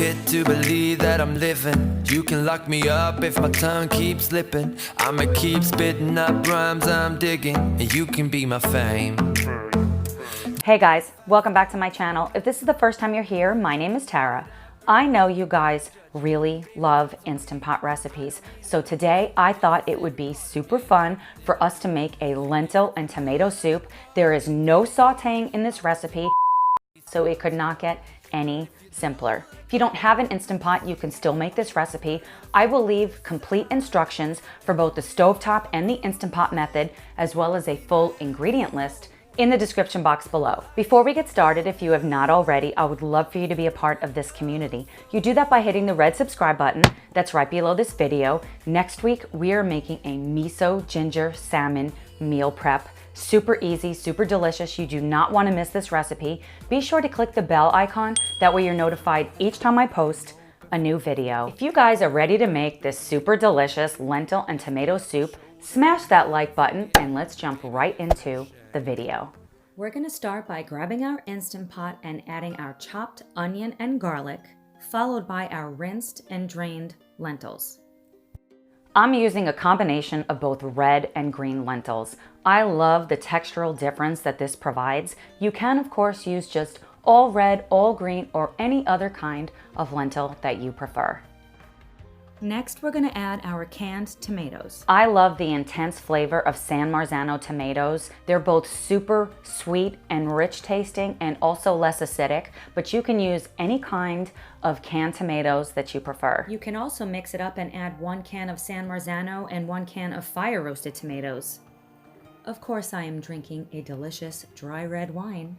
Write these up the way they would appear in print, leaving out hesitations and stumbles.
it to believe that I'm living. You can lock me up if my tongue keeps slipping. I'ma keep spitting up rhymes I'm digging, and you can be my fame. Hey guys, welcome back to my channel. If this is the first time you're here, my name is Tara. I know you guys really love Instant Pot recipes, so today I thought it would be super fun for us to make a lentil and tomato soup. There is no sauteing in this recipe, so it could not get any simpler. If you don't have an Instant Pot, you can still make this recipe. I will leave complete instructions for both the stovetop and the Instant Pot method, as well as a full ingredient list in the description box below. Before we get started, if you have not already, I would love for you to be a part of this community. You do that by hitting the red subscribe button that's right below this video. Next week, we are making a miso ginger salmon meal prep. Super easy, super delicious. You do not want to miss this recipe. Be sure to click the bell icon. That way you're notified each time I post a new video. If you guys are ready to make this super delicious lentil and tomato soup, smash that like button and let's jump right into the video. We're going to start by grabbing our Instant Pot and adding our chopped onion and garlic, followed by our rinsed and drained lentils. I'm using a combination of both red and green lentils. I love the textural difference that this provides. You can of course use just all red, all green, or any other kind of lentil that you prefer. Next, we're going to add our canned tomatoes. I love the intense flavor of San Marzano tomatoes. They're both super sweet and rich tasting and also less acidic, but you can use any kind of canned tomatoes that you prefer. You can also mix it up and add 1 can of San Marzano and 1 can of fire roasted tomatoes. Of course, I am drinking a delicious dry red wine.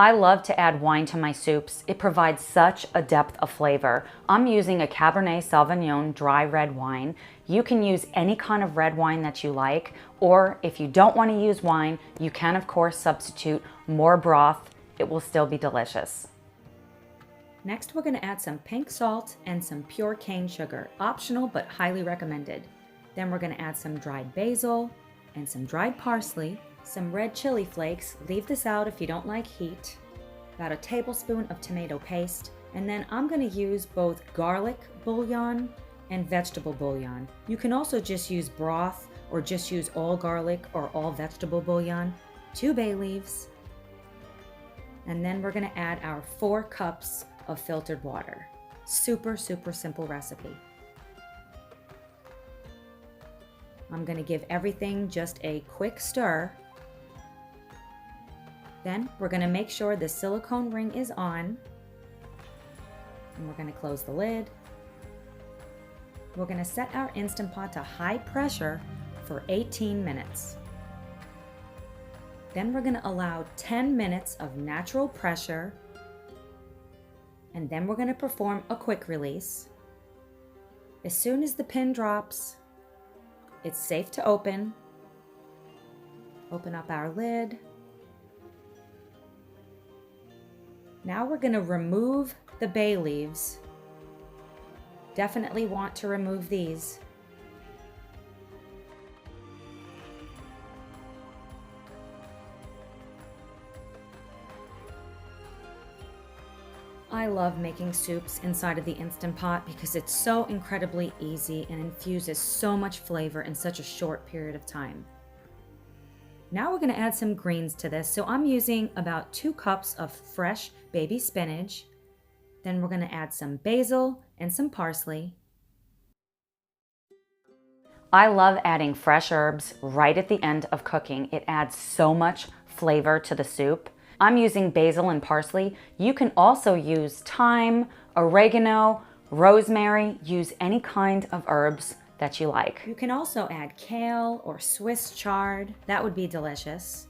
I love to add wine to my soups. It provides such a depth of flavor. I'm using a Cabernet Sauvignon dry red wine. You can use any kind of red wine that you like, or if you don't want to use wine, you can of course substitute more broth. It will still be delicious. Next, we're going to add some pink salt and some pure cane sugar. Optional, but highly recommended. Then we're going to add some dried basil and some dried parsley, some red chili flakes. Leave this out if you don't like heat. About a tablespoon of tomato paste. And then I'm going to use both garlic bouillon and vegetable bouillon. You can also just use broth or just use all garlic or all vegetable bouillon. 2 bay leaves. And then we're going to add our 4 cups of filtered water. Super, super simple recipe. I'm going to give everything just a quick stir. Then we're going to make sure the silicone ring is on, and we're going to close the lid. We're going to set our Instant Pot to high pressure for 18 minutes. Then we're going to allow 10 minutes of natural pressure, and then we're going to perform a quick release. As soon as the pin drops, it's safe to open. Open up our lid. Now we're going to remove the bay leaves. Definitely want to remove these. I love making soups inside of the Instant Pot because it's so incredibly easy and infuses so much flavor in such a short period of time. Now we're going to add some greens to this. So I'm using about 2 cups of fresh baby spinach. Then we're going to add some basil and some parsley. I love adding fresh herbs right at the end of cooking. It adds so much flavor to the soup. I'm using basil and parsley. You can also use thyme, oregano, rosemary. Use any kind of herbs that you like. You can also add kale or Swiss chard. That would be delicious.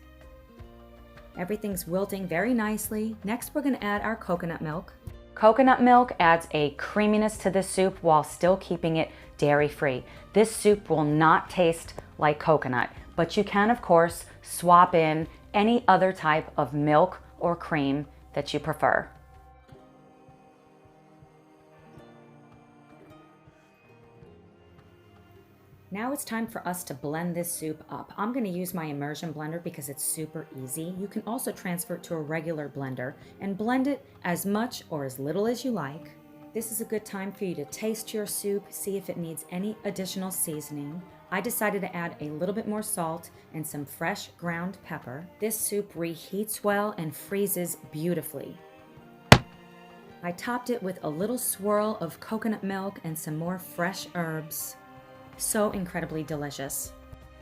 Everything's wilting very nicely. Next, we're going to add our coconut milk. Coconut milk adds a creaminess to this soup while still keeping it dairy-free. This soup will not taste like coconut, but you can, of course, swap in any other type of milk or cream that you prefer. Now it's time for us to blend this soup up. I'm going to use my immersion blender because it's super easy. You can also transfer it to a regular blender and blend it as much or as little as you like. This is a good time for you to taste your soup, see if it needs any additional seasoning. I decided to add a little bit more salt and some fresh ground pepper. This soup reheats well and freezes beautifully. I topped it with a little swirl of coconut milk and some more fresh herbs. So incredibly delicious.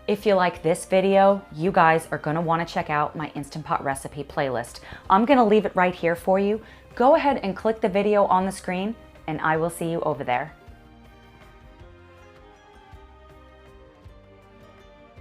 If you like this video, you guys are gonna wanna check out my Instant Pot recipe playlist. I'm gonna leave it right here for you. Go ahead and click the video on the screen and I will see you over there.